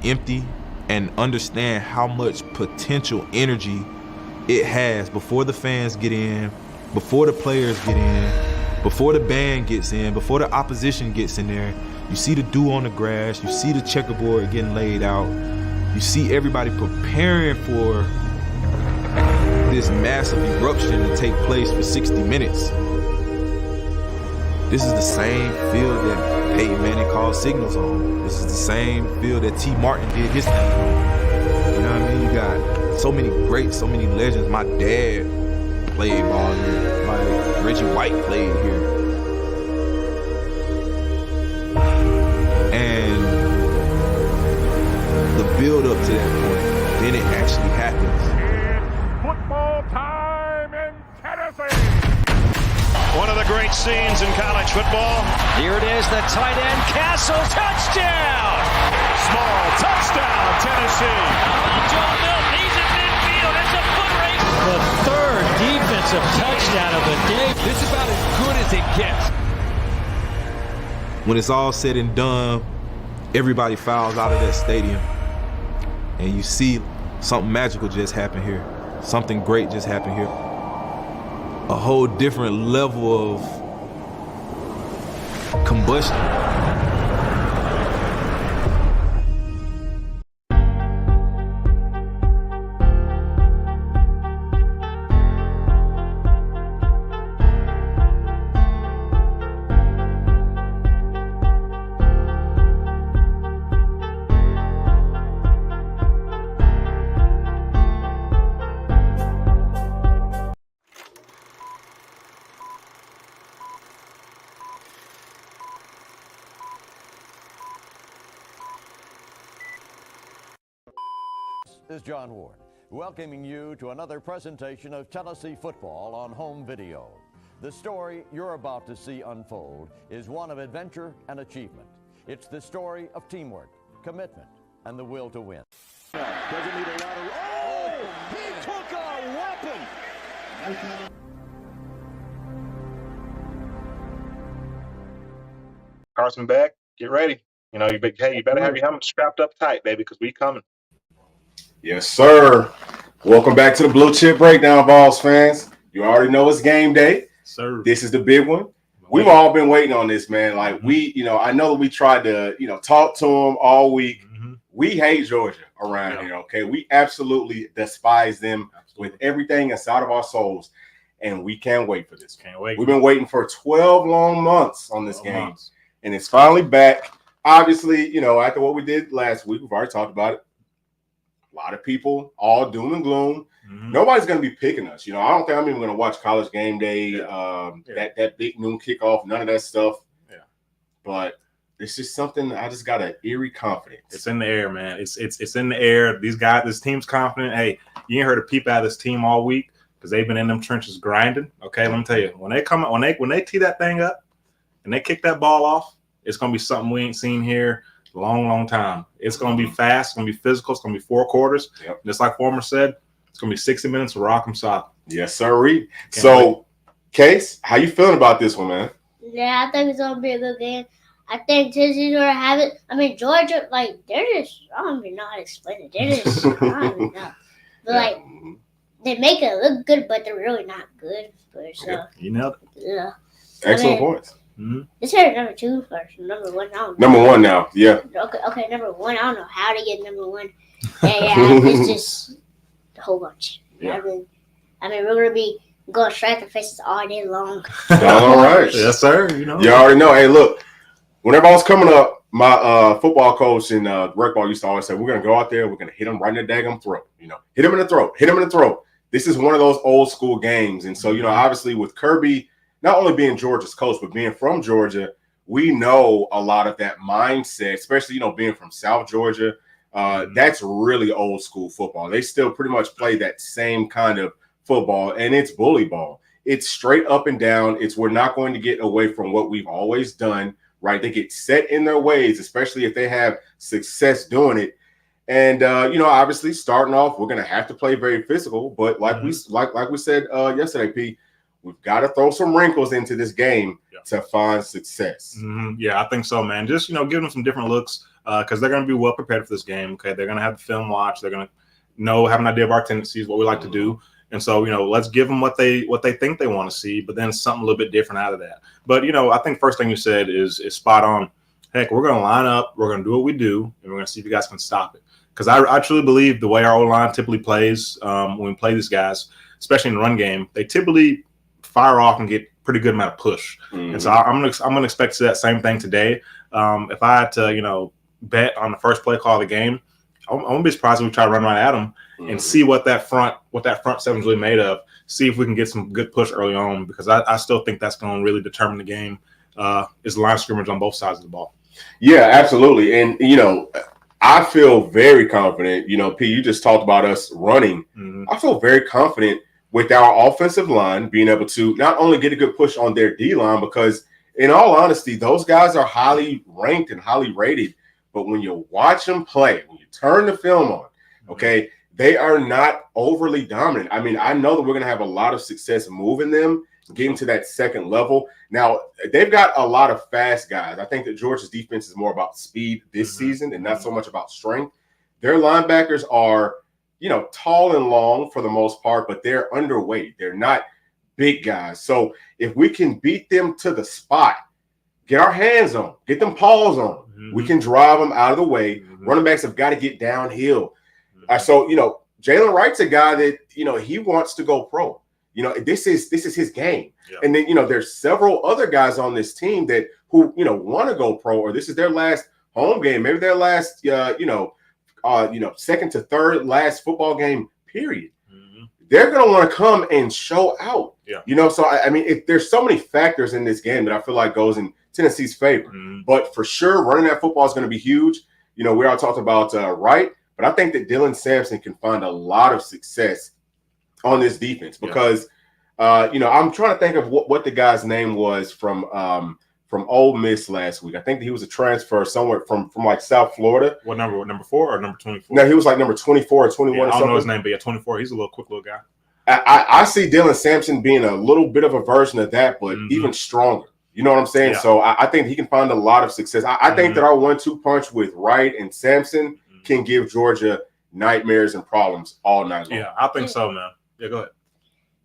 empty and understand how much potential energy it has before the fans get in, before the players get in, before the band gets in, before the opposition gets in there. You see the dew on the grass, you see the checkerboard getting laid out, you see everybody preparing for this massive eruption to take place for 60 minutes. This is the same field that Peyton Manning called signals on. This is the same field that T. Martin did his thing on. You know what I mean? You got so many greats, so many legends. My dad played ball here. My Reggie White played here. And the build up to that point, then it actually happens. Football time in Tennessee. One of the great scenes in college football. Here it is, the tight end, Castle, touchdown! Small touchdown, Tennessee. John Milton, he's in midfield, it's a foot race. The third defensive touchdown of the day. This is about as good as it gets. When it's all said and done, everybody files out of that stadium. And you see something magical just happen here. Something great just happened here. A whole different level of combustion. This is John Ward, welcoming you to another presentation of Tennessee football on home video. The story you're about to see unfold is one of adventure and achievement. It's the story of teamwork, commitment, and the will to win. Doesn't need a lot of... Oh! He took a weapon! Carson back, get ready. You know, you better have your helmet strapped up tight, baby, because we coming. Yes, sir. Welcome back to the Bluechip Breakdown, Vols fans. You already know it's game day. Sir. This is the big one. We've all been waiting on this, man. Like, I know that we tried to, talk to them all week. Mm-hmm. We hate Georgia around here, okay? We absolutely despise them with everything inside of our souls, and we can't wait for this. Can't wait. We've been waiting for 12 long months on this game, and it's finally back. Obviously, after what we did last week, we've already talked about it. A lot of people, all doom and gloom. Mm-hmm. Nobody's going to be picking us. I don't think I'm even going to watch College Game Day, that big noon kickoff, none of that stuff. Yeah. But it's just something I just got an eerie confidence. It's in the air, man. It's in the air. These guys, this team's confident. Hey, you ain't heard a peep out of this team all week because they've been in them trenches grinding. Okay, let me tell you, when they tee that thing up and they kick that ball off, it's going to be something we ain't seen here long time. It's going to be fast. It's going to be physical. It's going to be 4 quarters. Yep. Just like Former said, it's going to be 60 minutes of rock 'em solid. Yes, sir. So, Case, how you feeling about this one, man? Yeah, I think it's going to be a good game. I think Tennessee's going to have it. I mean, Georgia, they're just, I don't even know how to explain it. They're just, I don't even know. But, they make it look good, but they're really not good. So, you nailed it. Yeah. Excellent points. Mm-hmm. This is number 2 or number 1. I don't know. Number 1 now, yeah. Okay, number 1. I don't know how to get number 1. It's just a whole bunch. Yeah. I mean, we're gonna be going straight to faces all day long. All right, yes, sir. You already know. Hey, look, whenever I was coming up, my football coach in rec ball used to always say, "We're gonna go out there, we're gonna hit them right in the daggum throat. Hit them in the throat, hit them in the throat." This is one of those old school games, and so obviously with Kirby. Not only being Georgia's coach, but being from Georgia, we know a lot of that mindset, especially, being from South Georgia. That's really old school football. They still pretty much play that same kind of football, and it's bully ball. It's straight up and down. We're not going to get away from what we've always done, right? They get set in their ways, especially if they have success doing it. And, obviously starting off, we're going to have to play very physical. But like we said yesterday, Pete, we've got to throw some wrinkles into this game to find success. Yeah, I think so, man. Just, give them some different looks because they're going to be well prepared for this game. Okay, they're going to have the film watch. They're going to have an idea of our tendencies, what we like to do. And so, let's give them what they think they want to see, but then something a little bit different out of that. But, I think first thing you said is spot on. Heck, we're going to line up. We're going to do what we do, and we're going to see if you guys can stop it. Because I truly believe the way our O-line typically plays when we play these guys, especially in the run game, they typically fire off and get pretty good amount of push. And so I'm gonna expect to see that same thing today. If I had to, bet on the first play call of the game, I'm gonna be surprised if we try to run right at them and see what that front seven's really made of. See if we can get some good push early on, because I still think that's going to really determine the game. Is the line of scrimmage on both sides of the ball. Yeah, absolutely. And I feel very confident. P, you just talked about us running. I feel very confident with our offensive line being able to not only get a good push on their D-line, because in all honesty, those guys are highly ranked and highly rated. But when you watch them play, when you turn the film on, okay, they are not overly dominant. I mean, I know that we're going to have a lot of success moving them, getting to that second level. Now, they've got a lot of fast guys. I think that Georgia's defense is more about speed this season and not so much about strength. Their linebackers are, tall and long for the most part, but they're underweight. They're not big guys. So if we can beat them to the spot, get our hands on, get them paws on, we can drive them out of the way. Running backs have got to get downhill. So, Jalen Wright's a guy that, he wants to go pro. This is his game. Yeah. And then, there's several other guys on this team who want to go pro, or this is their last home game, maybe their last, second to third last football game, period. They're going to want to come and show out. Yeah. So, I mean, there's so many factors in this game that I feel like goes in Tennessee's favor. But for sure, running that football is going to be huge. We all talked about Wright, but I think that Dylan Sampson can find a lot of success on this defense because, I'm trying to think of what the guy's name was from Ole Miss last week. I think that he was a transfer somewhere from like South Florida. What number? Number 4 or number 24? No, he was like number 24 or 21 or something. I don't know his name, but 24. He's a quick little guy. I see Dylan Sampson being a little bit of a version of that, but even stronger. You know what I'm saying? Yeah. So I think he can find a lot of success. I think that our 1-2 punch with Wright and Sampson can give Georgia nightmares and problems all night long. Yeah, I think so, man. Yeah, go ahead.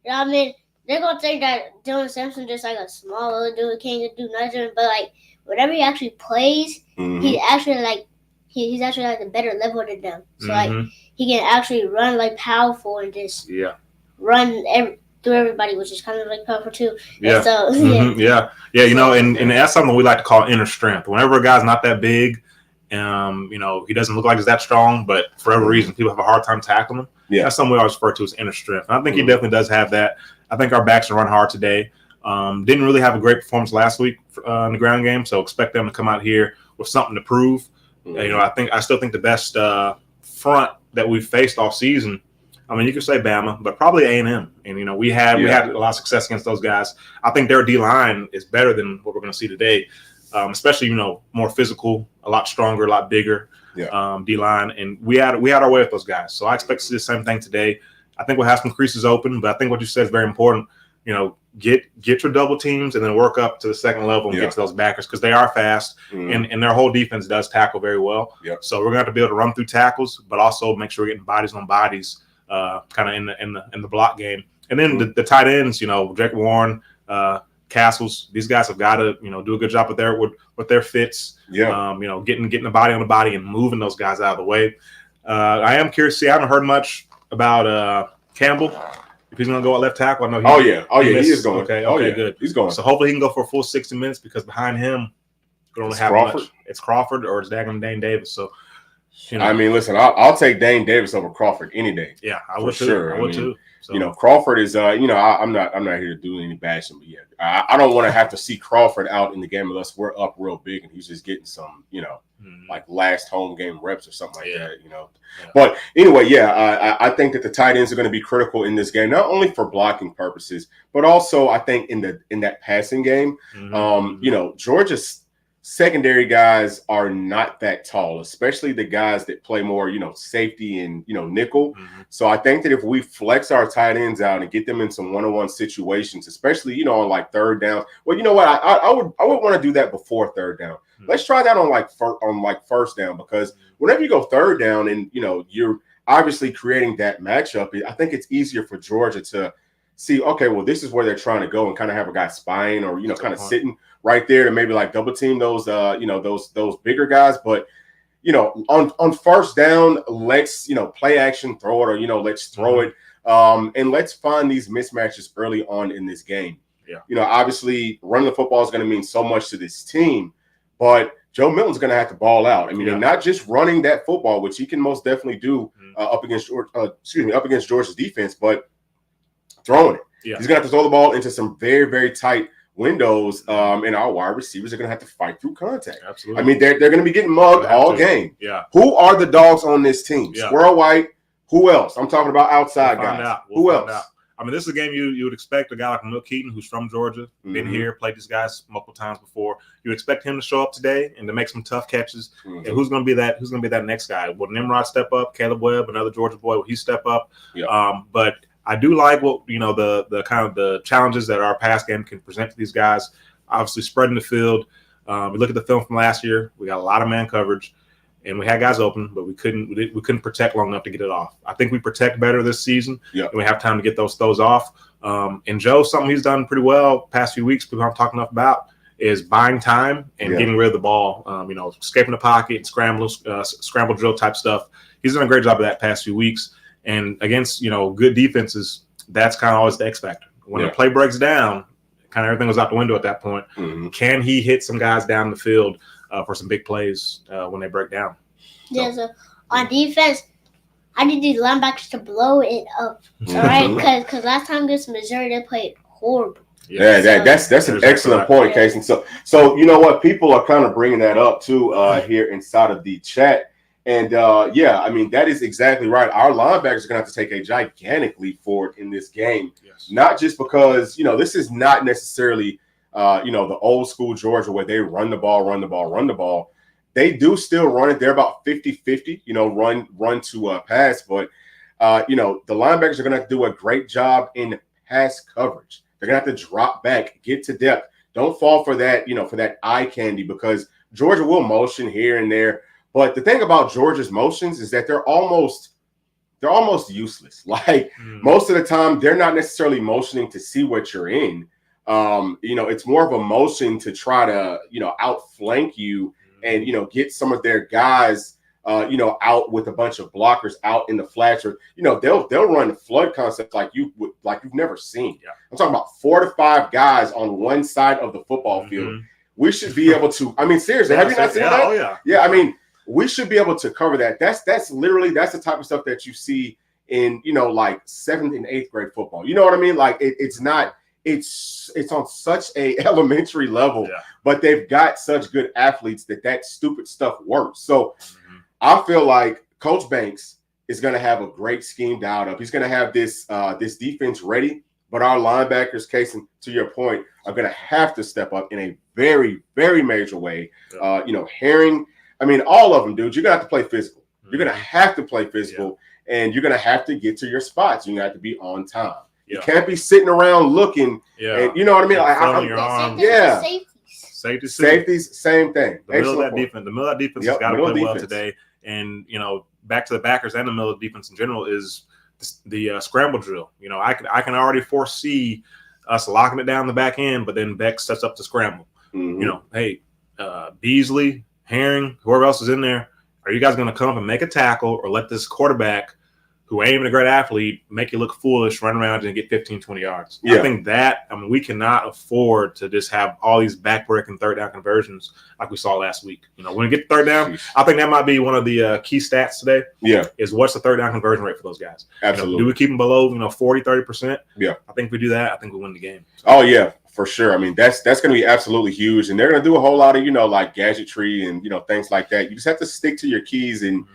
Yeah, I mean, they're going to think that Dylan Sampson just like a small little dude, can't do nothing. But, like, whenever he actually plays, he's actually like the better level than them. So, like, he can actually run, like, powerful and just run through everybody, which is kind of like powerful too. Yeah. So, yeah. And that's something we like to call inner strength. Whenever a guy's not that big, he doesn't look like he's that strong, but for whatever reason, people have a hard time tackling him. Yeah. That's something we always refer to as inner strength. And I think he definitely does have that. I think our backs run hard today. Didn't really have a great performance last week in the ground game, so expect them to come out here with something to prove. I still think the best front that we've faced all season. I mean, you could say Bama, but probably A&M. And we had a lot of success against those guys. I think their D-line is better than what we're going to see today, especially more physical, a lot stronger, a lot bigger D-line. And we had our way with those guys. So I expect to see the same thing today. I think we'll have some creases open, but I think what you said is very important. Get your double teams and then work up to the second level and get to those backers because they are fast and their whole defense does tackle very well. Yep. So we're going to have to be able to run through tackles, but also make sure we're getting bodies on bodies. Kind of in the block game, and then the tight ends, Drake Warren, Castles, these guys have got to do a good job with their fits. Getting the body on the body and moving those guys out of the way. I am curious to see. I haven't heard much about Campbell. If he's going to go at left tackle, I know. He is going. Okay, good. He's going. So hopefully he can go for a full 60 minutes because behind him we don't have much. It's Crawford or it's Dane Davis. So. I mean, listen, I'll take Dane Davis over Crawford any day. Yeah, I would too. I would too. So. Crawford is, I'm not here to do any bashing, but I don't want to have to see Crawford out in the game unless we're up real big and he's just getting some, like last home game reps or something like that, Yeah. But anyway, I think that the tight ends are going to be critical in this game, not only for blocking purposes, but also I think in that passing game. Georgia's secondary guys are not that tall, especially the guys that play more, safety and, nickel. Mm-hmm. So I think that if we flex our tight ends out and get them in some one-on-one situations, especially, on like third down. Well, you know what? I would want to do that before third down. Mm-hmm. Let's try that on first down, because whenever you go third down and, you're obviously creating that matchup, I think it's easier for Georgia to see, okay, well, this is where they're trying to go, and kind of have a guy spying or, kind of sitting right there to maybe like double team those, those bigger guys. But, on first down, let's, play action, throw it, or, let's throw it. And let's find these mismatches early on in this game. Yeah. Obviously running the football is going to mean so much to this team, but Joe Milton's going to have to ball out. I mean, and not just running that football, which he can most definitely do up against Georgia's defense, but throwing it. Yeah. He's going to have to throw the ball into some very, very tight windows, and our wide receivers are going to have to fight through contact. Absolutely. I mean, they're going to be getting mugged all game. Yeah. Who are the dogs on this team? Yeah. Squirrel White. Who else? I'm talking about outside guys. Who else? I mean, this is a game you would expect a guy like Milt Keaton, who's from Georgia, been here, played these guys multiple times before. You expect him to show up today and to make some tough catches. And who's going to be that? Who's going to be that next guy? Will Nimrod step up? Caleb Webb, another Georgia boy, will he step up? Yeah. But I do like what the kind of the challenges that our pass game can present to these guys. Obviously, spreading the field. We look at the film from last year. We got a lot of man coverage, and we had guys open, but we couldn't protect long enough to get it off. I think we protect better this season, and we have time to get those throws off. And Joe, something he's done pretty well past few weeks, people haven't talked enough about, is buying time and getting rid of the ball. Escaping the pocket and scramble drill type stuff. He's done a great job of that past few weeks. And against good defenses, that's kind of always the X factor. When the play breaks down, kind of everything was out the window at that point. Can he hit some guys down the field for some big plays when they break down? Yeah, so on defense, I need these linebackers to blow it up. All right, because last time against Missouri, they played horrible. Yeah, that's an excellent point, Casey. So you know what? People are kind of bringing that up too here inside of the chat. And, I mean, that is exactly right. Our linebackers are going to have to take a gigantic leap forward in this game. Yes. Not just because, this is not necessarily, the old school Georgia where they run the ball. They do still run it. They're about 50-50, run to pass. But, the linebackers are going to have to do a great job in pass coverage. They're going to have to drop back, get to depth. Don't fall for that, for that eye candy, because Georgia will motion here and there. But the thing about Georgia's motions is that they're almost useless. Like most of the time, they're not necessarily motioning to see what you're in. It's more of a motion to try to, outflank you and, get some of their guys, out with a bunch of blockers out in the flats, or, they'll run flood concepts like you've never seen. Yeah. I'm talking about 4 to 5 guys on one side of the football field. We should be able to. I mean, seriously, have you not seen that? Oh yeah. Yeah, I mean, we should be able to cover that. That's the type of stuff that you see in, like 7th and 8th grade football. You know what I mean? Like it's on such a elementary level, but they've got such good athletes that stupid stuff works. So I feel like Coach Banks is going to have a great scheme dialed up. He's going to have this defense ready, but our linebackers, Casey, to your point, are going to have to step up in a very, very major way. Herring, I mean, all of them, dude, you're going to have to play physical. You're going to have to play physical, and you're going to have to get to your spots. You're going to have to be on time. You can't be sitting around looking. And, you know what I mean? Safeties, same thing. The middle of that defense has got to play well today. And, back to the backers and the middle of defense in general is the scramble drill. I can already foresee us locking it down the back end, but then Beck sets up the scramble. Hey, Beasley, Herring, whoever else is in there, are you guys going to come up and make a tackle, or let this quarterback, who ain't even a great athlete, make you look foolish, run around and get 15, 20 yards? I think we cannot afford to just have all these backbreaking third down conversions like we saw last week. When we get third down, I think that might be one of the key stats today. Is what's the third down conversion rate for those guys? Absolutely. Do we keep them below, 40, 30%? Yeah. I think if we do that, I think we win the game. So. Oh, yeah. For sure. I mean, that's going to be absolutely huge. And they're going to do a whole lot of, like gadgetry and, things like that. You just have to stick to your keys and,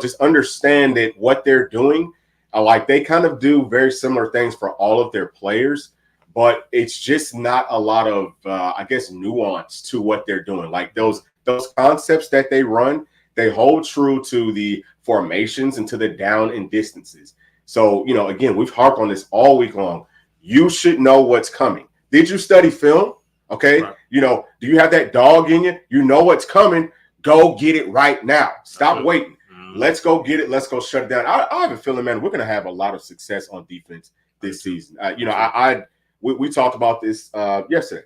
just understand that what they're doing, like they kind of do very similar things for all of their players. but it's just not a lot of, I guess, nuance to what they're doing. Like those concepts that they run, they hold true to the formations and to the down and distances. So, again, we've harped on this all week long. You should know what's coming. Did you study film? Okay. Right. Do you have that dog in you? You know what's coming. Go get it right now. Stop waiting. Let's go get it. Let's go shut it down. I have a feeling, man, we're going to have a lot of success on defense this season. We talked about this yesterday.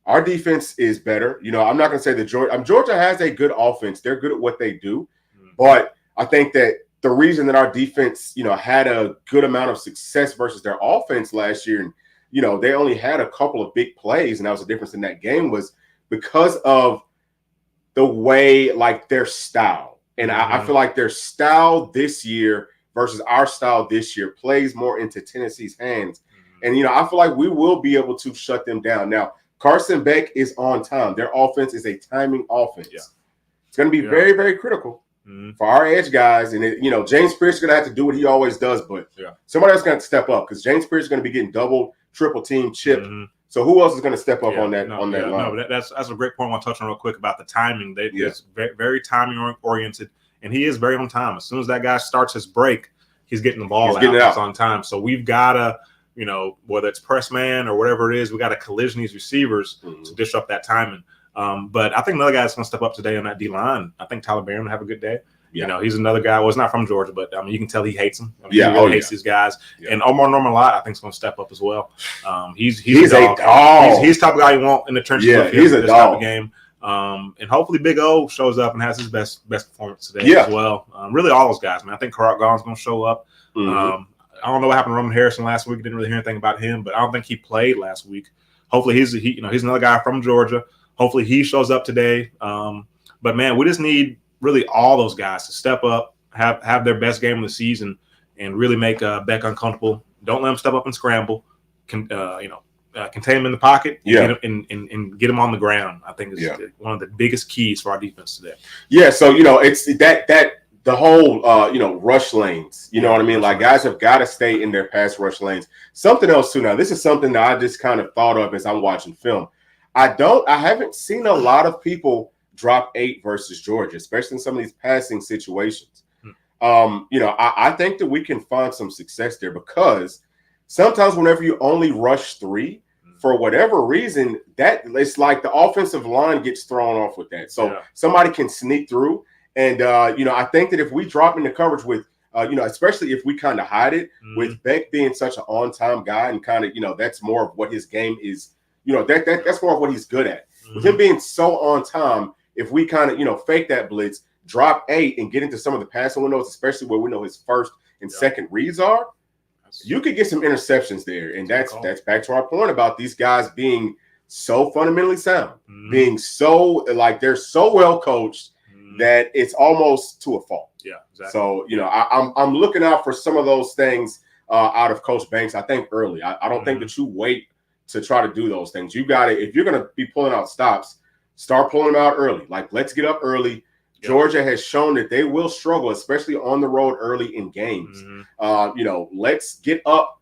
Our defense is better. I'm not going to say that Georgia has a good offense. They're good at what they do. But I think that the reason that our defense, had a good amount of success versus their offense last year, and, they only had a couple of big plays, and that was the difference in that game, was because of the way, like, their style. And I feel like their style this year versus our style this year plays more into Tennessee's hands. And, I feel like we will be able to shut them down. Now, Carson Beck is on time. Their offense is a timing offense. Yeah. It's going to be very, very critical for our edge guys. And, James Pierce is going to have to do what he always does, but somebody else is going to step up because James Pierce is going to be getting double, triple team chipped. So who else is going to step up on that line? No, that's a great point I want to touch on real quick about the timing. It's very, very timing oriented, and he is very on time. As soon as that guy starts his break, he's getting the ball out. It's on time. So we've got to, whether it's press man or whatever it is, we got to collision these receivers to disrupt that timing. But I think another guy that's going to step up today on that D-line, I think Tyler Barron will have a good day. He's another guy. Well, he's not from Georgia, but you can tell he hates him. He really hates these guys. And Omar Norman-Lott, I think, is going to step up as well. He's a dog. He's the type of guy you want in the trenches. Yeah, he's a dog. Type of game. And hopefully Big O shows up and has his best performance today as well. Really, all those guys, man. I think Karat Gaughan's going to show up. I don't know what happened to Roman Harrison last week. Didn't really hear anything about him, but I don't think he played last week. Hopefully, he's another guy from Georgia. Hopefully, he shows up today. But man, we just need really all those guys to step up, have their best game of the season, and really make Beck uncomfortable. Don't let him step up and scramble. Contain him in the pocket, and get him on the ground. I think is one of the biggest keys for our defense today. Yeah, so it's that the whole rush lanes. You know what I mean? Like guys have got to stay in their pass rush lanes. Something else too. Now this is something that I just kind of thought of as I'm watching film. I haven't seen a lot of people drop 8 versus Georgia, especially in some of these passing situations. I think that we can find some success there because sometimes whenever you only rush 3, for whatever reason, that it's like the offensive line gets thrown off with that. So somebody can sneak through. And, I think that if we drop into coverage with, especially if we kind of hide it with Beck being such an on-time guy and kind of, that's more of what his game is, that's more of what he's good at. With him being so on time, if we kind of, fake that blitz, drop 8 and get into some of the passing windows, especially where we know his first and second reads are, you could get some interceptions there. And that's back to our point about these guys being so fundamentally sound, being so, like, they're so well coached that it's almost to a fault. Yeah, exactly. So, I'm looking out for some of those things out of Coach Banks, I think, early. I don't think that you wait to try to do those things. You got to, if you're going to be pulling out stops, start pulling them out early. Like, let's get up early. Georgia has shown that they will struggle, especially on the road early in games. Let's get up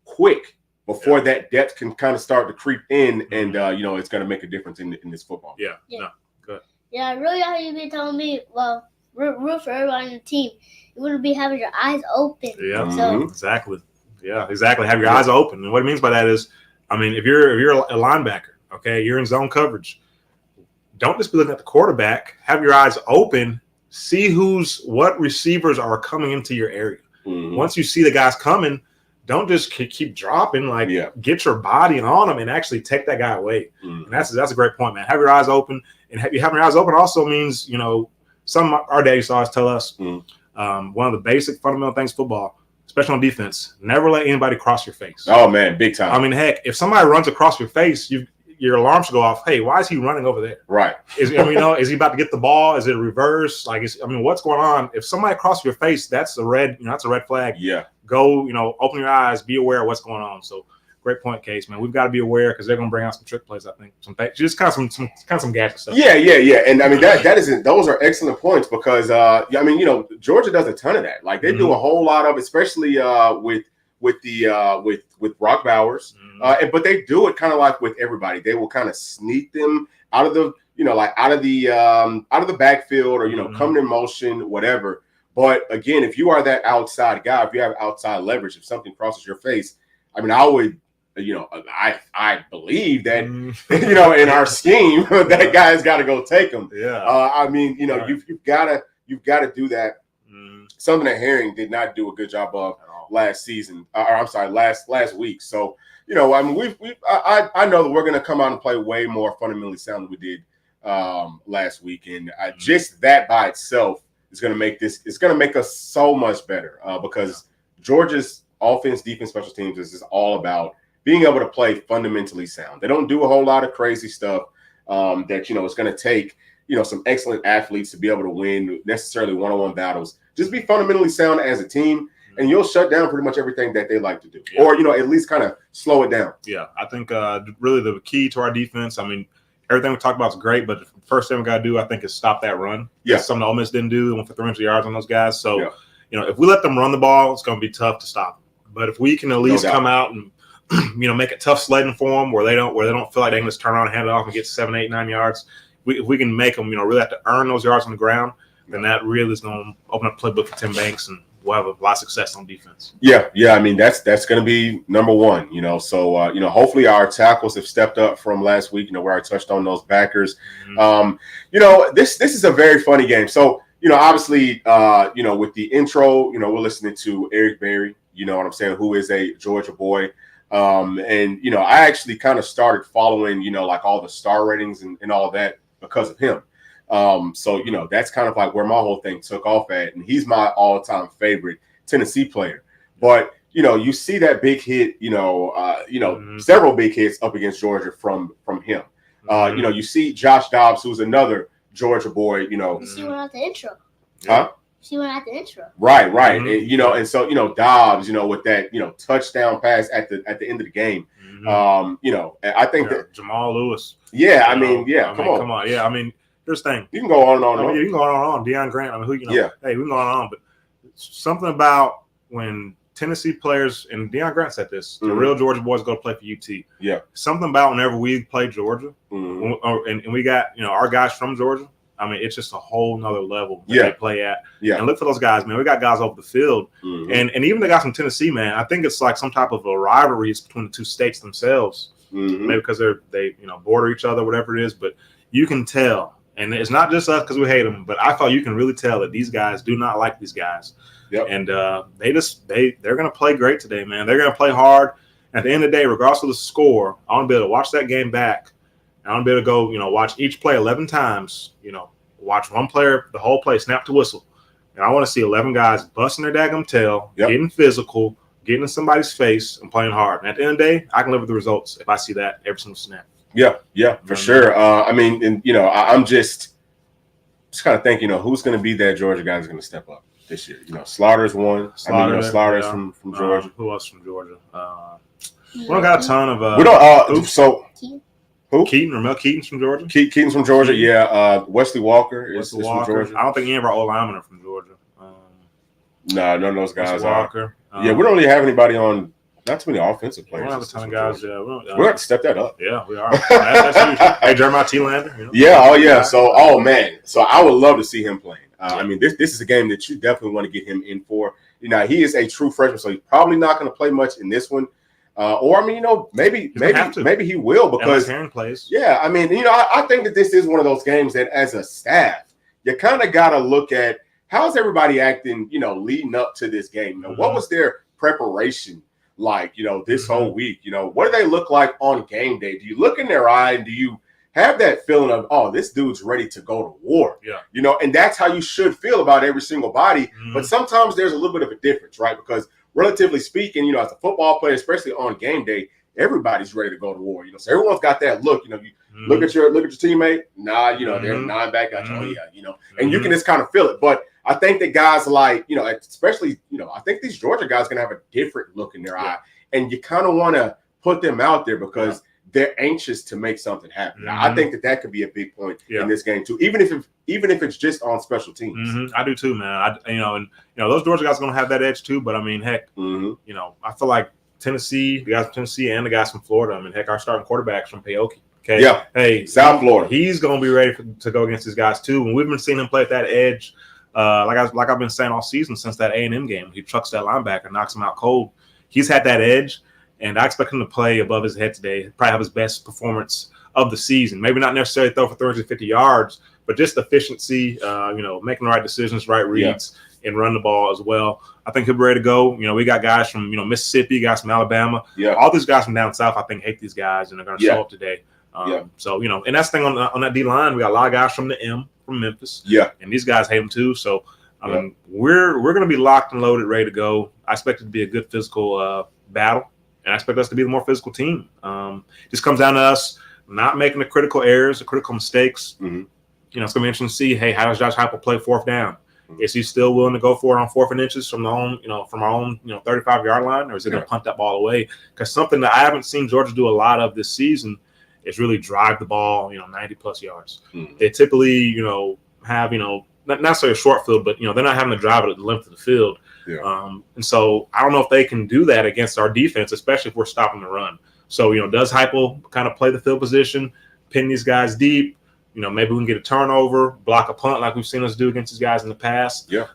quick before that depth can kind of start to creep in, and it's going to make a difference in this football. No, good. Yeah, really, how you been telling me? Well, root for everybody on the team. You wouldn't be having your eyes open. Yeah, exactly. Yeah, exactly. Have your eyes open, and what it means by that is, if you're a linebacker, okay, you're in zone coverage. Don't just be looking at the quarterback. Have your eyes open. See what receivers are coming into your area. Once you see the guys coming, don't just keep dropping. Get your body on them and actually take that guy away. And that's a great point, man. Have your eyes open, and having your eyes open also means some of our daddies always tell us one of the basic fundamental things football, especially on defense, never let anybody cross your face. Oh man, big time. Heck, if somebody runs across your face, your alarm should go off. Hey, why is he running over there? Right. Is he about to get the ball? Is it a reverse? What's going on? If somebody crosses your face, that's a red flag. Yeah. Go, open your eyes, be aware of what's going on. So great point, Case, man. We've got to be aware because they're going to bring out some trick plays, I think. Just kind of some gadget stuff. Yeah. And those are excellent points because Georgia does a ton of that. Like they do a whole lot of, especially with Brock Bowers. But they do it kind of like with everybody. They will kind of sneak them out of the, out of the backfield or, coming in motion, whatever. But again, if you are that outside guy, if you have outside leverage, if something crosses your face, I mean, I would, I believe that, in our scheme, that guy's got to go take them. Yeah. I mean, you've got to do that. Something that Herring did not do a good job of last season. Last week. So, I mean, I know that we're going to come out and play way more fundamentally sound than we did last week, and just that by itself is going to make this. It's going to make us so much better because Georgia's offense, defense, special teams is all about being able to play fundamentally sound. They don't do a whole lot of crazy stuff that it's going to take some excellent athletes to be able to win necessarily one-on-one battles. Just be fundamentally sound as a team, and you'll shut down pretty much everything that they like to do, or at least kind of slow it down. Yeah, I think really the key to our defense. I mean, everything we talked about is great, but the first thing we got to do, I think, is stop that run. Yeah, something Ole Miss didn't do. They went for 300 yards on those guys. So, if we let them run the ball, it's going to be tough to stop them. But if we can at least come out and make it tough sledding for them, where they don't feel like they can just turn around and hand it off and get 7, 8, 9 yards. If we can make them, really have to earn those yards on the ground, then that really is going to open up a playbook for Tim Banks, and we'll have a lot of success on defense. Yeah. I mean, that's going to be number one. So hopefully our tackles have stepped up from last week. Where I touched on those backers. This is a very funny game. So obviously, with the intro, we're listening to Eric Berry. You know what I'm saying? Who is a Georgia boy. And I actually kind of started following, like all the star ratings and all that because of him. So that's kind of like where my whole thing took off at, and he's my all-time favorite Tennessee player. But you see that big hit, several big hits up against Georgia from him. You see Josh Dobbs, who's another Georgia boy. You see one at the intro. Huh? See one at the intro. Right. And, and so Dobbs, with that touchdown pass at the end of the game. I think that Jamal Lewis. Yeah, come on. Yeah, I mean, here's the thing. You can go on and on. You can go on and on. Deion Grant. I mean, hey, we can go on and on. But something about when Tennessee players, and Deion Grant said this, the real Georgia boys go to play for UT. Yeah. Something about whenever we play Georgia, and we got our guys from Georgia. I mean, it's just a whole nother level that they play at. Yeah. And look for those guys, man. We got guys over the field. And even the guys from Tennessee, man, I think it's like some type of a rivalry between the two states themselves. Maybe because they border each other, whatever it is. But you can tell. And it's not just us because we hate them, but I thought you can really tell that these guys do not like these guys. Yep. And they're going to play great today, man. They're going to play hard. At the end of the day, regardless of the score, I want to be able to watch that game back. I want to be able to go, watch each play 11 times, watch one player, the whole play, snap to whistle. And I want to see 11 guys busting their daggum tail, getting physical, getting in somebody's face, and playing hard. And at the end of the day, I can live with the results if I see that every single snap. Yeah, for sure. I'm just kind of thinking, who's going to be that Georgia guy who's going to step up this year? Slaughter's one. Slaughter's from Georgia. Who else from Georgia? We don't got a ton of. We don't. So who? Keaton, Ramel Keaton's from Georgia. Keaton's from Georgia. Yeah. Wesley Walker is from Georgia. I don't think any of our old linemen are from Georgia. None of those guys are. Walker. We don't really have anybody on. Not too many offensive players. We don't have a ton of guys. We're going to step that up. Yeah, we are. That's huge. Hey, Jeremiah T-Lander. Yeah. So, man. So I would love to see him playing. This is a game that you definitely want to get him in for. He is a true freshman, so he's probably not going to play much in this one. Maybe he will because Herring plays. Yeah, I think that this is one of those games that as a staff, you kind of got to look at how's everybody acting, leading up to this game. What was their preparation like, this whole week? What do they look like on game day? Do you look in their eye and do you have that feeling of, oh, this dude's ready to go to war? Yeah. And that's how you should feel about every single body. But sometimes there's a little bit of a difference, right? Because relatively speaking, as a football player, especially on game day, everybody's ready to go to war. So everyone's got that look. You look at your teammate. Nah, they're 9 back at you. Oh yeah, and you can just kind of feel it. But I think that guys like especially I think these Georgia guys are gonna have a different look in their eye, and you kind of want to put them out there because they're anxious to make something happen. I think that could be a big point in this game too, even if it's just on special teams. I do too, man. And those Georgia guys are gonna have that edge too. But I mean, heck, I feel like Tennessee, the guys from Tennessee, and the guys from Florida. I mean, heck, our starting quarterback's from Paoki. Okay. Yeah. Hey, South Florida. He's going to be ready to go against these guys too. And we've been seeing him play at that edge, like I've been saying all season since that A&M game. He trucks that linebacker, knocks him out cold. He's had that edge, and I expect him to play above his head today. Probably have his best performance of the season. Maybe not necessarily throw for 350 yards, but just efficiency. Making the right decisions, right reads, and run the ball as well. I think he'll be ready to go. We got guys from Mississippi, guys from Alabama. Yeah. All these guys from down south, I think, hate these guys, and they're going to show up today. So, and that's the thing on that D-line. We got a lot of guys from the M, from Memphis. Yeah. And these guys hate them too. So, I mean, we're going to be locked and loaded, ready to go. I expect it to be a good physical battle, and I expect us to be the more physical team. Just comes down to us not making the critical errors, the critical mistakes. Mm-hmm. It's going to be interesting to see, hey, how does Josh Heupel play fourth down? Mm-hmm. Is he still willing to go for it on 4th and inches from our own 35-yard line, or is he going to punt that ball away? Because something that I haven't seen Georgia do a lot of this season is really drive the ball, 90-plus yards. Mm-hmm. They typically, have, not necessarily a short field, but, they're not having to drive it at the length of the field. Yeah. And so I don't know if they can do that against our defense, especially if we're stopping the run. So, does Heupel kind of play the field position, pin these guys deep? Maybe we can get a turnover, block a punt like we've seen us do against these guys in the past. Yeah.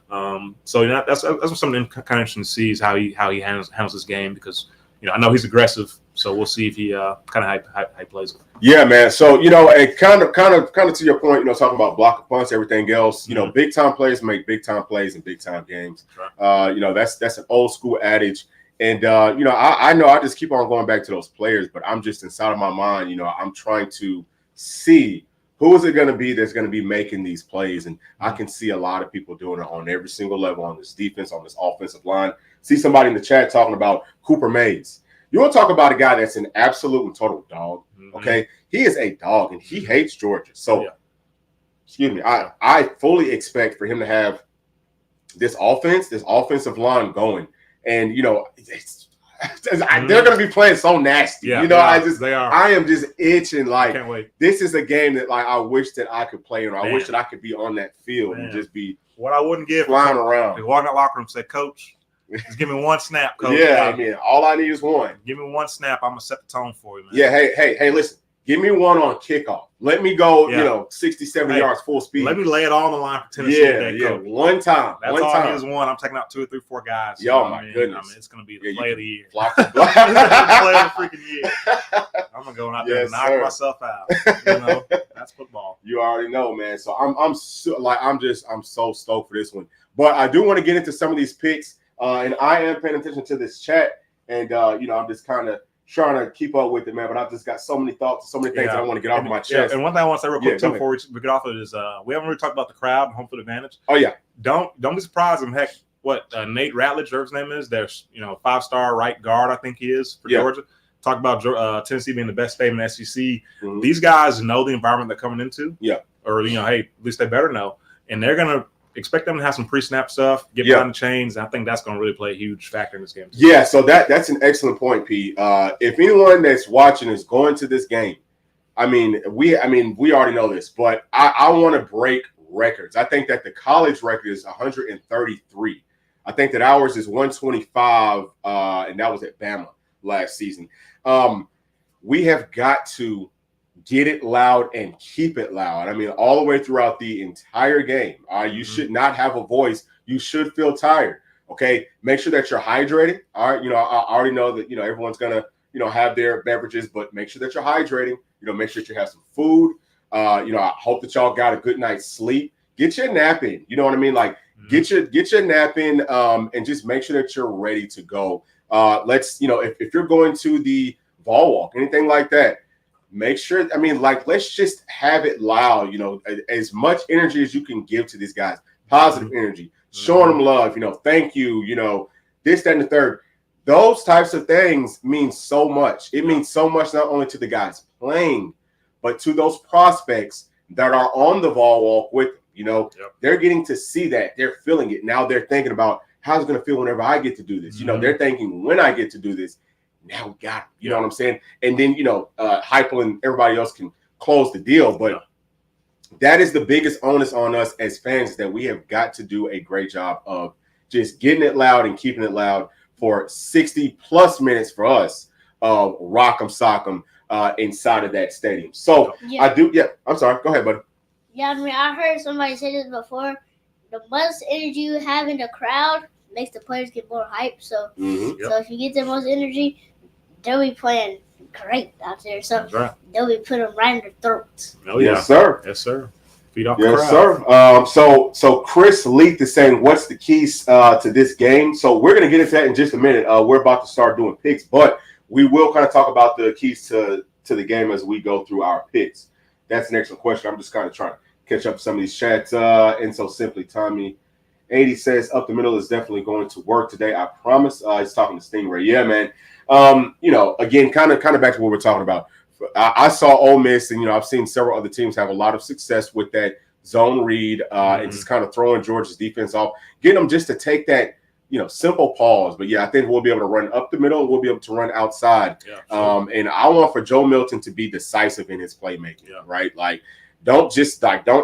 So that's something kind of interesting to see is how he handles this game, because I know he's aggressive. So we'll see if he kind of how he plays it. Yeah, man. So and kind of to your point, talking about block punts, everything else. Big time players make big time plays in big time games. Right. That's an old school adage. And I know I just keep on going back to those players, but I'm just inside of my mind. I'm trying to see who is it going to be that's going to be making these plays, and I can see a lot of people doing it on every single level on this defense, on this offensive line. See somebody in the chat talking about Cooper Mays. You want to talk about a guy that's an absolute and total dog, okay? He is a dog, and he hates Georgia. So, excuse me, I fully expect for him to have this offensive line going. And, they're going to be playing so nasty. Yeah, they are. I am just itching. Like, can't wait. This is a game that, like, I wish that I could play in. I wish that I could be on that field and just be what I wouldn't give flying around. Walk in the locker room and say, Coach, just give me one snap, Coach. Yeah, I mean, all I need is one. Give me one snap. I'm going to set the tone for you, man. Yeah, hey, listen. Give me one on kickoff. Let me go, 60, 70 yards full speed. Let me lay it all on the line for Tennessee. Yeah, one time. That's all I need is one. I'm taking out 2 or 3, 4 guys. Yo, my goodness. I mean, it's going to be the play of the year. Play of the freaking year. I'm going to go out there and knock myself out. That's football. You already know, man. So I'm so stoked for this one. But I do want to get into some of these picks, and I am paying attention to this chat, and I'm just kind of trying to keep up with it, man, but I've just got so many thoughts, so many things I want to get off my chest. And one thing I want to say real quick too before we get off of it is we haven't really talked about the crowd and home field advantage. Oh yeah, don't be surprised. And heck, what Nate Ratledge, whatever his name is, there's 5-star right guard, I think he is for Georgia. Talk about Tennessee being the best state in the SEC. Mm-hmm. These guys know the environment they're coming into. Yeah, or hey, at least they better know, and they're gonna expect them to have some pre-snap stuff, get behind the chains. I think that's going to really play a huge factor in this game. Yeah, so that's an excellent point, P. If anyone that's watching is going to this game, we already know this, but I want to break records. I think that the college record is 133. I think that ours is 125, and that was at Bama last season. We have got to get it loud and keep it loud. All the way throughout the entire game. You should not have a voice. You should feel tired. Okay. Make sure that you're hydrated. All right. I already know that, everyone's going to, have their beverages, but make sure that you're hydrating. Make sure that you have some food. I hope that y'all got a good night's sleep. Get your nap in. You know what I mean? Like, get your nap in, and just make sure that you're ready to go. If you're going to the Vol Walk, anything like that, make sure, let's just have it loud, as much energy as you can give to these guys, positive energy, showing them love, thank you, this, that, and the third. Those types of things mean so much. It means so much not only to the guys playing, but to those prospects that are on the Vol Walk with them. They're getting to see that. They're feeling it. Now they're thinking about how's it going to feel whenever I get to do this. They're thinking when I get to do this. Now we got it. You know what I'm saying? And then, Heupel and everybody else can close the deal. But that is the biggest onus on us as fans, that we have got to do a great job of just getting it loud and keeping it loud for 60+ minutes for us of rock'em sock'em inside of that stadium. So Yeah. I do. Yeah, I'm sorry. Go ahead, buddy. Yeah, I mean, I heard somebody say this before. The most energy you have in the crowd makes the players get more hype. So, so if you get the most energy, they'll be playing great out there. So they'll be putting them right in their throats. Oh yeah, Yes, sir. Yes, sir. Feed off Yes, crowd. sir. So Chris Leith is saying, what's the keys to this game? So we're going to get into that in just a minute. We're about to start doing picks, but we will kind of talk about the keys to the game as we go through our picks. That's an excellent question. I'm just kind of trying to catch up some of these chats. And so simply, Tommy 80 says, up the middle is definitely going to work today. I promise. He's talking to Stingray. Yeah, man. Again, kind of back to what we're talking about. I saw Ole Miss, and I've seen several other teams have a lot of success with that zone read and just kind of throwing Georgia's defense off, getting them just to take that simple pause. But yeah, I think we'll be able to run up the middle, and we'll be able to run outside. Yeah, sure. And I want for Joe Milton to be decisive in his playmaking. Yeah. Right, like don't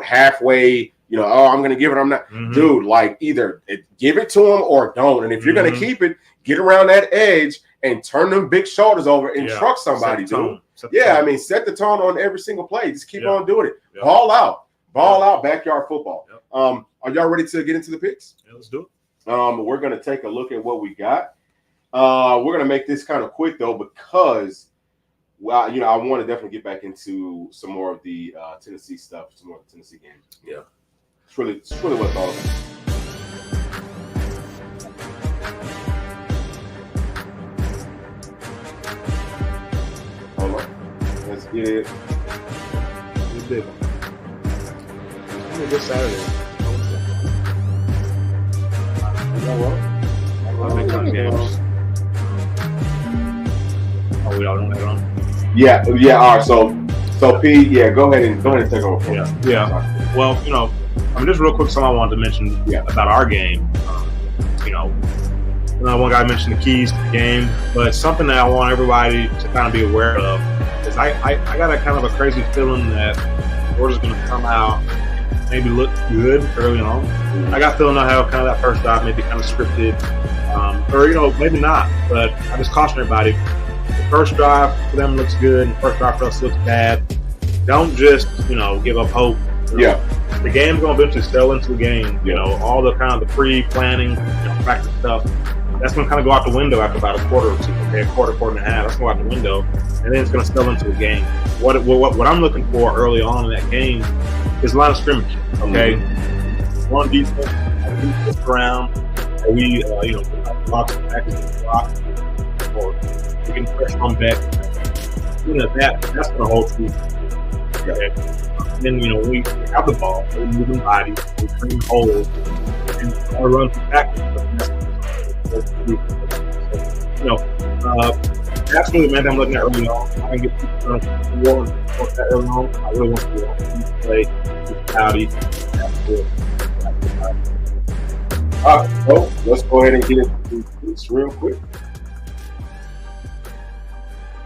halfway. I'm going to give it. I'm not, dude. Like either give it to him or don't. And if you're going to keep it, get around that edge and turn them big shoulders over and truck somebody, dude. I mean, set the tone on every single play. Just keep on doing it. Yeah. Ball out, backyard football. Yep. Are y'all ready to get into the picks? Yeah, let's do it. We're going to take a look at what we got. We're going to make this kind of quick, though, because, I want to definitely get back into some more of the Tennessee stuff, some more of the Tennessee game. Yeah. It's really what's all about. Let's get it. We did. It's a good Saturday. You know what? Big time games. Oh, we all don't have it on? Yeah. All right. So P, go ahead and take over. Yeah. Well, just real quick, something I wanted to mention about our game. One guy mentioned the keys to the game, but something that I want everybody to kind of be aware of is I got a kind of a crazy feeling that Georgia's going to come out maybe look good early on. I got a feeling they'll have kind of that first drive maybe kind of scripted, or maybe not. But I just caution everybody: the first drive for them looks good, and the first drive for us looks bad. Don't just give up hope. The game's going to eventually sell into the game. All the kind of the pre-planning, practice stuff. That's going to kind of go out the window after about a quarter or two. Okay, a quarter and a half. That's going to go out the window, and then it's going to spill into a game. What I'm looking for early on in that game is a line of scrimmage. Okay, one defense around, or we block or we can pressure on back. That's going to hold true. Okay. And then we have the ball, we're moving bodies, we're turning holes, and our run back. That's really the man I'm looking at early on. I can get people on the wall and support that early on. I really want to play with Howdy. All right, so let's go ahead and get into this real quick.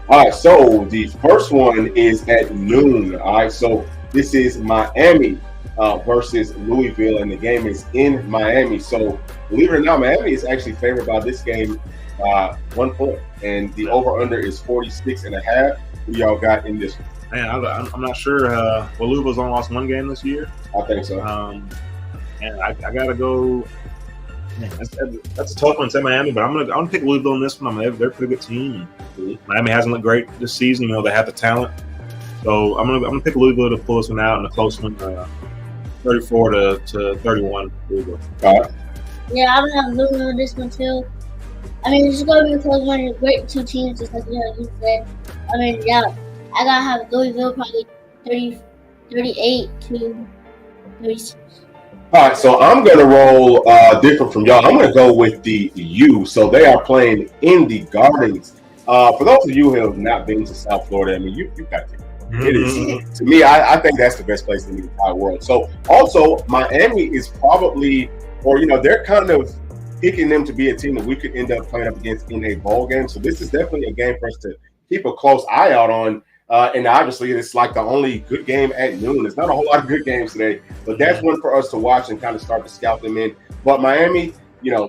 All right, so the first one is at noon. All right, so this is Miami versus Louisville, and the game is in Miami. So believe it or not, Miami is actually favored by this game 1 point, and the over/under is 46.5. Who y'all got in this one? Man, I'm not sure. Louisville's only lost one game this year. I think so. And I gotta go. Man, that's a tough one to say Miami, but I'm gonna pick Louisville in this one. They're a pretty good team. Miami hasn't looked great this season. They have the talent. So I'm gonna pick Louisville to pull this one out in a close one, 34 to 31. Louisville. All right. Yeah, I'm gonna have Louisville in this one too. I mean, it's gonna be a close one. It's great two teams, just like you said. I mean, I gotta have Louisville probably 38 to 36. All right, so I'm going to roll different from y'all. I'm going to go with the U. So they are playing in the Gardens. For those of you who have not been to South Florida, I mean, you got to. It is, to me, I think that's the best place in the entire world. So also, Miami is probably, or, they're kind of picking them to be a team that we could end up playing up against in a bowl game. So this is definitely a game for us to keep a close eye out on. And obviously, it's like the only good game at noon. There's not a whole lot of good games today, but that's one for us to watch and kind of start to scout them in. But Miami,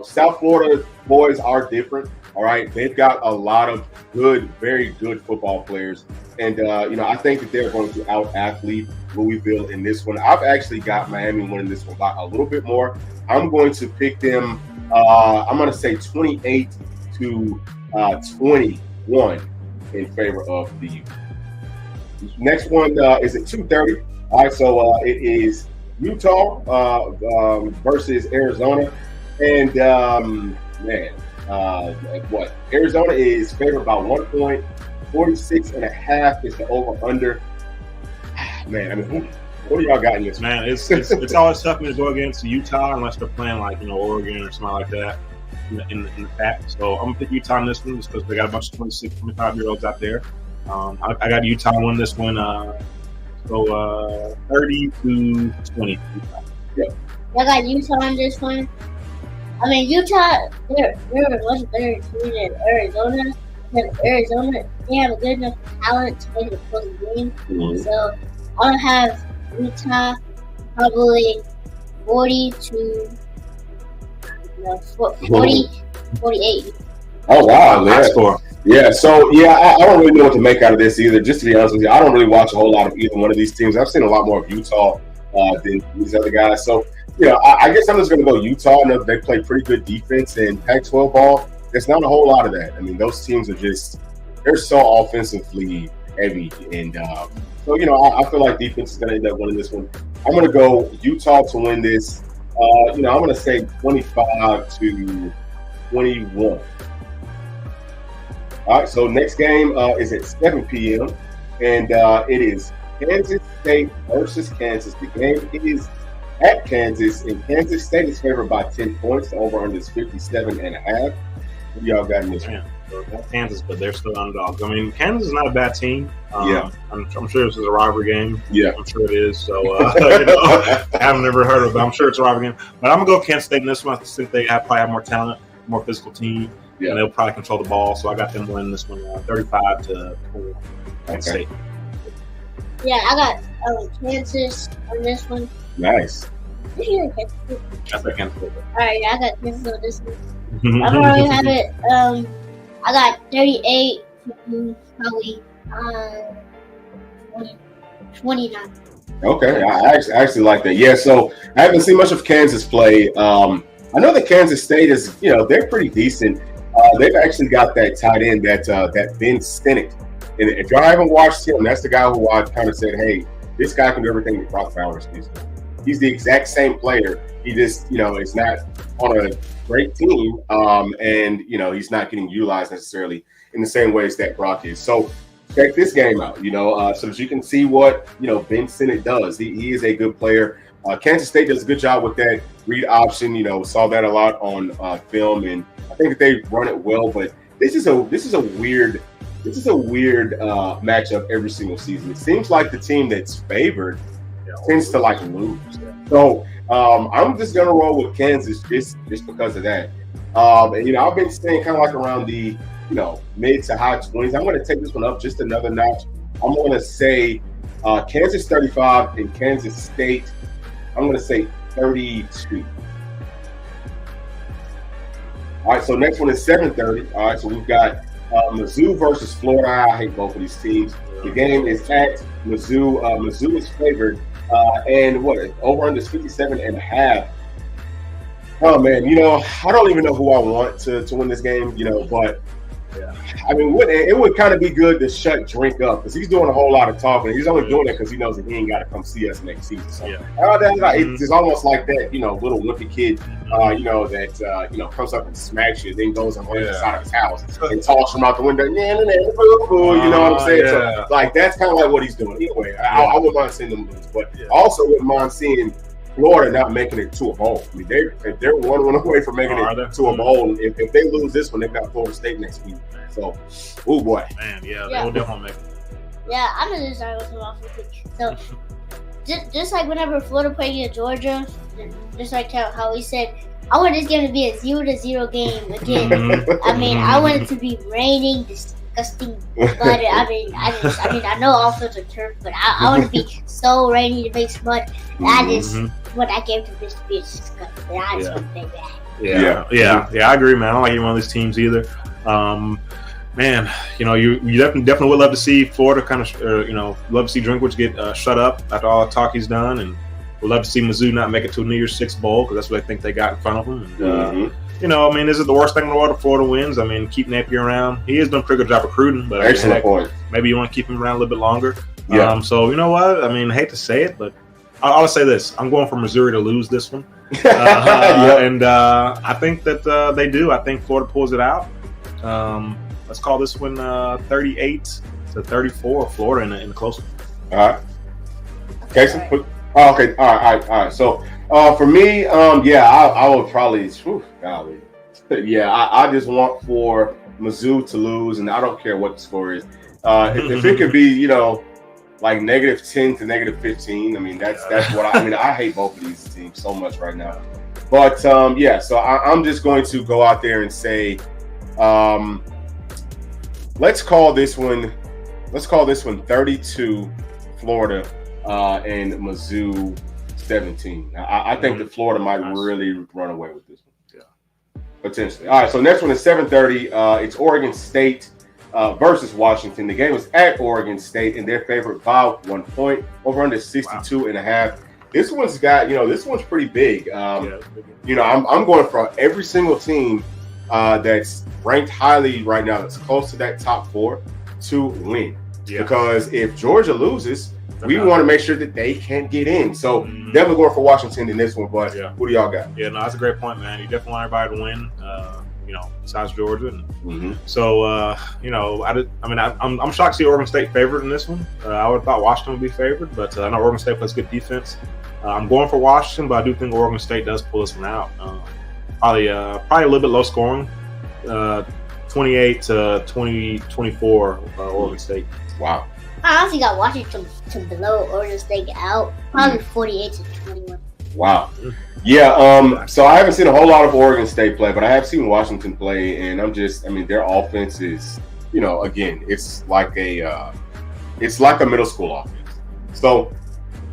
South Florida boys are different. All right, they've got a lot of good, very good football players, and I think that they're going to out-athlete Louisville in this one. I've actually got Miami winning this one by a little bit more. I'm going to pick them. I'm going to say 28 to 21 in favor of the U. Next one is at 2:30. All right, so it is Utah versus Arizona, and Arizona is favored by 1 point. 46.5 is the over/under. Man, I mean, what do y'all got in this? Man, it's always tough to go against Utah unless they're playing like Oregon or something like that in the pack. So I'm gonna pick Utah in this one just because they got a bunch of 26, 25-year-olds out there. I got Utah win this one. 30 to 20. Yeah. I got Utah on this one. I mean, Utah, they're a much better team than Arizona. Because Arizona, they have a good enough talent to make it a close game. Mm-hmm. So I'll have Utah probably 48. Oh, wow. High score. Yeah, so, I don't really know what to make out of this either. Just to be honest with you, I don't really watch a whole lot of either one of these teams. I've seen a lot more of Utah than these other guys. So, I guess I'm just going to go Utah. I know they play pretty good defense in Pac-12 ball. There's not a whole lot of that. I mean, those teams are they're so offensively heavy. And so, I feel like defense is going to end up winning this one. I'm going to go Utah to win this. I'm going to say 25 to 21. All right, so next game is at 7 p.m. and it is Kansas State versus Kansas. The game is at Kansas, and Kansas State is favored by 10 points. The over-under is 57.5. What y'all got in this one? So that's Kansas, but they're still underdogs. I mean, Kansas is not a bad team. I'm sure this is a rivalry game. Yeah. I'm sure it is. So, I haven't never heard of it, but I'm sure it's a rivalry game. But I'm going to go Kansas State in this one. I think they probably have more talent, more physical team. Yeah. And they'll probably control the ball. So I got them winning this one 35 to 21. Okay. Yeah, I got Kansas on this one. Nice. That's like Kansas State. All right, I got Kansas on this one. I don't really have it. I got 38 to probably 29. Okay, I actually like that. Yeah, so I haven't seen much of Kansas play. I know that Kansas State is, they're pretty decent. They've actually got that tight end that Ben Sinnott. And if y'all haven't watched him, that's the guy who I kind of said, hey, this guy can do everything that Brock Bowers is. He's the exact same player. He just, is not on a great team, and he's not getting utilized necessarily in the same ways that Brock is. So check this game out, so that you can see what Ben Sinnott does. He is a good player. Kansas State does a good job with that read option. Saw that a lot on film, and I think that they run it well. But this is a weird matchup every single season. It seems like the team that's favored tends to lose. So I'm just gonna roll with Kansas just because of that. And I've been staying kind of like around the mid to high 20s. I'm gonna take this one up just another notch. I'm gonna say Kansas 35 and Kansas State. I'm gonna say 32. All right, so next one is 7:30. All right, so we've got Mizzou versus Florida. I hate both of these teams. The game is at Mizzou. Mizzou is favored, and over under 57.5. Oh man, I don't even know who I want to win this game. But I mean, it would kind of be good to shut Drink up because he's doing a whole lot of talking. He's only doing it because he knows that he ain't got to come see us next season. So it's almost like that, little wimpy kid, that comes up and smacks you, then goes and runs inside of his house and talks from out the window. You know what I'm saying? So like that's kind of like what he's doing. Anyway, I wouldn't mind seeing them lose, but I also wouldn't mind seeing Florida not making it to a bowl. I mean, if they're 1 away from making it to a bowl, if they lose this one, they've got Florida State next week. So, oh boy, man, they'll definitely make it. Yeah, I'm gonna just start with some off quick. So, just like whenever Florida played against Georgia, just like how he said, I want this game to be a 0-0 game again. I mean, I want it to be raining, disgusting mud. I know all fields are turf, but I want it to be so rainy to make mud. I just want that game to be disgusting. I just want to play bad. Yeah. I agree, man. I don't like either one of these teams either. Man, you definitely would love to see Florida kind of, love to see Drinkwitz get shut up after all the talk he's done, and we'd love to see Mizzou not make it to a New Year's Six bowl because that's what I think they got in front of them. And, is it the worst thing in the world if Florida wins? I mean, keep Napier around. He has done a pretty good job recruiting, but excellent point. Maybe you want to keep him around a little bit longer. Yeah. So you know what? I mean, I hate to say it, but I'll say this: I'm going for Missouri to lose this one, and I think that they do. I think Florida pulls it out. Let's call this one 38-34, Florida in the close one. All right. Casey? Okay. All right. So for me, I would probably, golly. Yeah, I just want for Mizzou to lose, and I don't care what the score is. If it could be, like -10 to -15, I mean, that's what I hate both of these teams so much right now. But, so I'm just going to go out there and say, let's call this one 32 Florida and Mizzou 17. I think that Florida might really run away with this one. Yeah, potentially. All right, so next one is 7:30. It's Oregon State versus Washington. The game is at Oregon State, and they're favored by 1 point. Over under 62.5. This one's got, this one's pretty big. I'm going for every single team that's ranked highly right now, that's close to that top 4, to win. Yeah. Because if Georgia loses, we want to make sure that they can't get in. So definitely going for Washington in this one. But who do y'all got? Yeah, no, that's a great point, man. You definitely want everybody to win. Besides Georgia. And so, I'm shocked to see Oregon State favored in this one. I would have thought Washington would be favored, but I know Oregon State plays good defense. I'm going for Washington, but I do think Oregon State does pull this one out. Probably a little bit low scoring, 28 to 24 Oregon State. Wow. I honestly got Washington to below Oregon State out, probably 48 to 21. Wow. Yeah, so I haven't seen a whole lot of Oregon State play, but I have seen Washington play, and their offense is, again, it's like a middle school offense. So,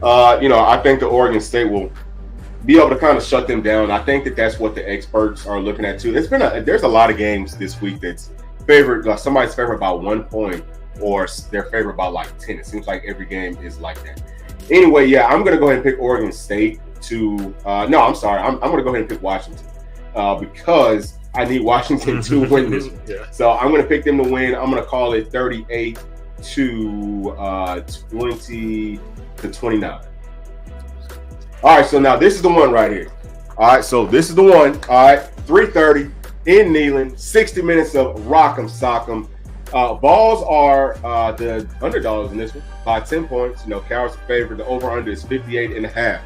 I think the Oregon State will be able to kind of shut them down. I think that that's what the experts are looking at too. There's a lot of games this week that's favored, somebody's favored by 1 point, or they're favored by like 10. It seems like every game is like that. Anyway, yeah, I'm going to go ahead and pick Oregon State to I'm going to go ahead and pick Washington because I need Washington to win this one. Yeah. So I'm going to pick them to win. I'm going to call it 38 to 20 to 29. All right, so now this is the one right here. All right, so this is the one. All right, 3:30 in Neyland, 60 minutes of rock'em sock'em. Vols are the underdogs in this one by 10 points. Cowards are favored. The over/under is 58.5.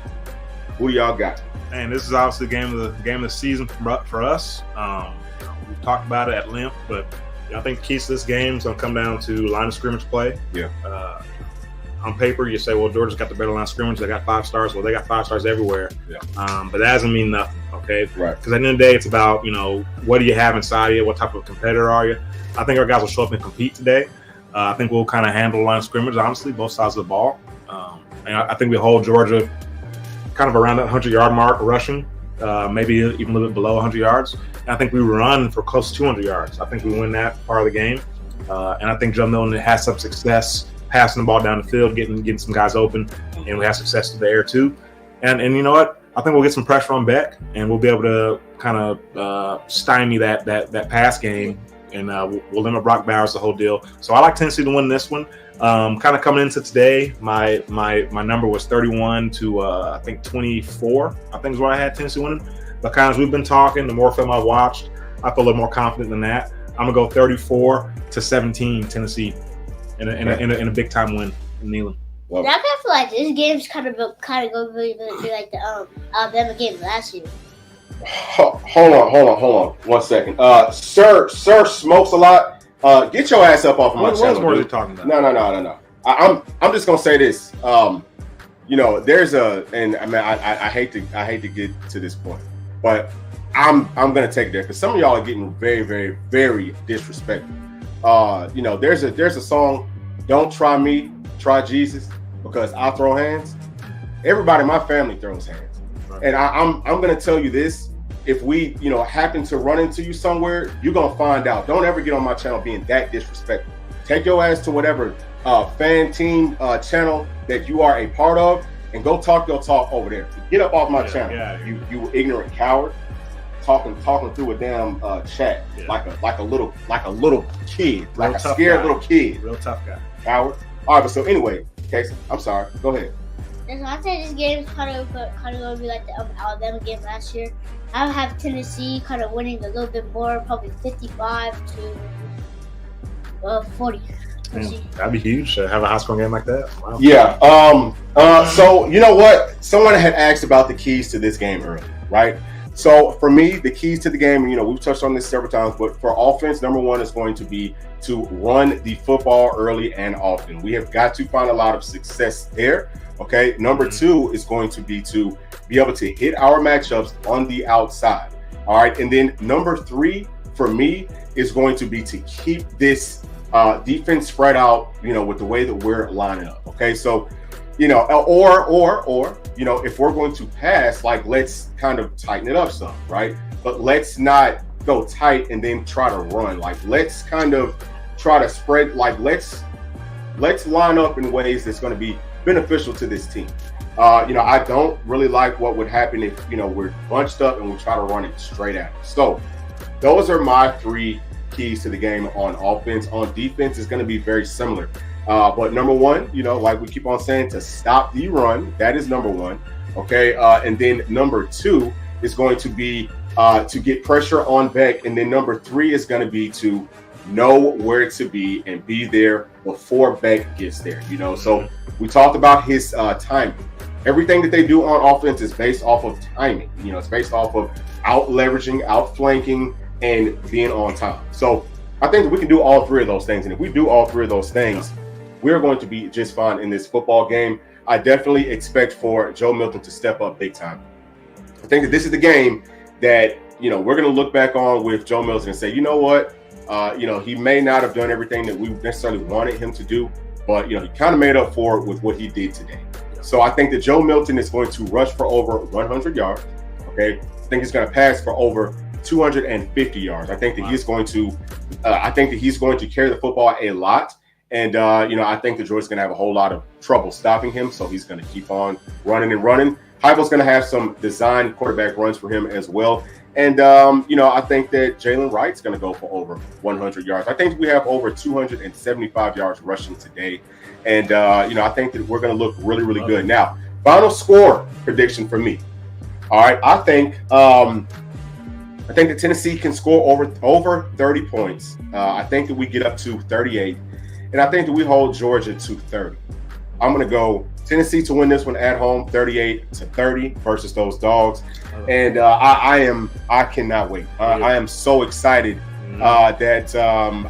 Who do y'all got? And this is obviously the game of the season for us. We've talked about it at length, but I think the keys to this game is going to come down to line of scrimmage play. Yeah. On paper, you say, well, Georgia's got the better line of scrimmage. They got 5 stars. Well, they got 5 stars everywhere. Yeah. But that doesn't mean nothing, okay? Right. Because at the end of the day, it's about, what do you have inside of you? What type of competitor are you? I think our guys will show up and compete today. I think we'll kind of handle the line of scrimmage, honestly, both sides of the ball. And I think we hold Georgia kind of around that 100-yard mark rushing, maybe even a little bit below 100 yards. And I think we run for close to 200 yards. I think we win that part of the game. And I think Joe Milton has some success passing the ball down the field, getting some guys open, and we have success to the air too. And you know what? I think we'll get some pressure on Beck, and we'll be able to kind of stymie that pass game, and we'll limit Brock Bowers, the whole deal. So I like Tennessee to win this one. Kind of coming into today, my number was 31 to I think 24. I think is what I had Tennessee winning. But kind of as we've been talking, the more film I've watched, I feel a little more confident than that. I'm gonna go 34-17 Tennessee in a big time win in Neyland. I kind of feel like this game's kind of going to be like the Alabama game last year. Hold on 1 second. Sir smokes a lot. Get your ass up off of my channel. What are you talking about? No. I'm just gonna say this. There's I hate to get to this point, but I'm gonna take it there because some of y'all are getting very, very, very disrespectful. There's a song, "Don't Try Me, Try Jesus," because I throw hands. Everybody in my family throws hands, right. And I'm gonna tell you this: if we, happen to run into you somewhere, you're going to find out. Don't ever get on my channel being that disrespectful. Take your ass to whatever fan team channel that you are a part of and go talk your talk over there. Get up off my channel. Yeah. You ignorant coward. Talking through a damn chat like a little kid, like a scared little kid. Real tough guy. Coward. All right, but so anyway, Casey, I'm sorry. Go ahead. I say this game is kind of going to be like the Alabama game last year. I have Tennessee kind of winning a little bit more, probably 55 to 40. That'd be huge to have a high-scoring game like that. Wow. Yeah. So you know what? Someone had asked about the keys to this game earlier, right? So for me, the keys to the game, we've touched on this several times, but for offense, number one is going to be to run the football early and often. We have got to find a lot of success there. Okay. Number two is going to be able to hit our matchups on the outside. All right. And then number three for me is going to be to keep this defense spread out, with the way that we're lining up. Okay. So, or if we're going to pass, like, let's kind of tighten it up some, right? But let's not go tight and then try to run. Like, let's kind of try to spread, like, let's line up in ways that's going to be beneficial to this team. I don't really like what would happen if, we're bunched up and we try to run it straight at us. So those are my three keys to the game on offense. On defense, it's going to be very similar. But number one, like we keep on saying, to stop the run, that is number one. Okay. And then number two is going to be to get pressure on Beck. And then number three is going to be to know where to be and be there before Beck gets there. So we talked about his timing. Everything that they do on offense is based off of timing. It's based off of out leveraging, out flanking, and being on time. So I think that we can do all three of those things. And if we do all three of those things, we're going to be just fine in this football game. I definitely expect for Joe Milton to step up big time. I think that this is the game that, we're going to look back on with Joe Milton and say, you know what? He may not have done everything that we necessarily wanted him to do, but, he kind of made up for it with what he did today. So I think that Joe Milton is going to rush for over 100 yards. Okay. I think he's going to pass for over 250 yards. I think that he's going to carry the football a lot. And, I think that Georgia's going to have a whole lot of trouble stopping him. So he's going to keep on running and running. Heupel's going to have some design quarterback runs for him as well. And, I think that Jalen Wright's going to go for over 100 yards. I think we have over 275 yards rushing today. And, I think that we're going to look really, really good. Now, final score prediction for me. All right. I think that Tennessee can score over 30 points. I think that we get up to 38. And I think that we hold Georgia to 30. I'm going to go Tennessee to win this one at home, 38-30 versus those Dogs. And I cannot wait. I am so excited that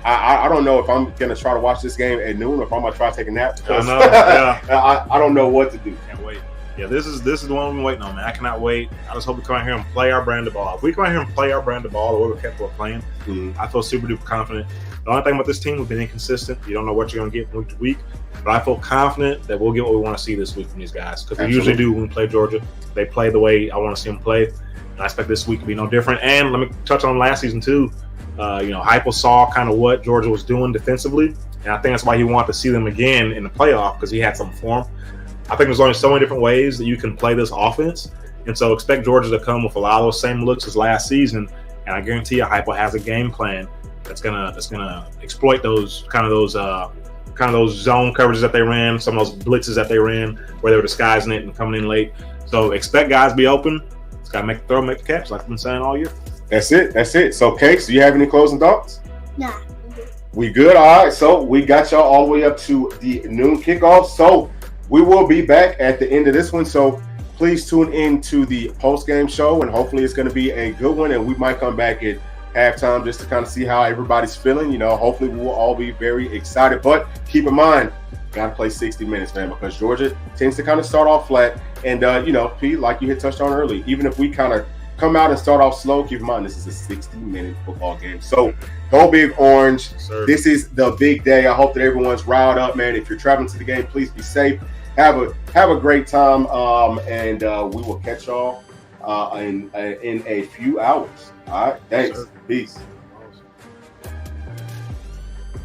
I don't know if I'm going to try to watch this game at noon or if I'm going to try to take a nap. I don't know what to do. Can't wait. Yeah, this is the one we've been waiting on, man. I cannot wait. I just hope we come out here and play our brand of ball. If we come out here and play our brand of ball the way we're capable of playing, I feel super duper confident. The only thing about this team, we've been inconsistent. You don't know what you're going to get from week to week. But I feel confident that we'll get what we want to see this week from these guys. Because we usually do when we play Georgia. They play the way I want to see them play. And I expect this week to be no different. And let me touch on last season too. Heupel saw kind of what Georgia was doing defensively. And I think that's why he wanted to see them again in the playoff, because he had something for them. I think there's only so many different ways that you can play this offense. And so expect Georgia to come with a lot of those same looks as last season. And I guarantee you Heupel has a game plan that's gonna exploit those kind of those zone coverages that they ran, some of those blitzes that they ran where they were disguising it and coming in late. So expect guys to be open. It's gotta make the throw, make the catch, like I've been saying all year. That's it. So, Cakes, do you have any closing thoughts? Nah. We good? All right. So we got y'all all the way up to the noon kickoff. So we will be back at the end of this one. So please tune in to the post-game show, and hopefully it's going to be a good one. And we might come back at halftime just to kind of see how everybody's feeling. Hopefully we will all be very excited. But keep in mind, got to play 60 minutes, man, because Georgia tends to kind of start off flat. And, Pete, like you had touched on early, even if we kind of come out and start off slow, keep in mind this is a 60-minute football game. So go Big Orange. Yes, this is the big day. I hope that everyone's riled up, man. If you're traveling to the game, please be safe. Have a great time, and we will catch y'all in a few hours. All right, thanks. Peace.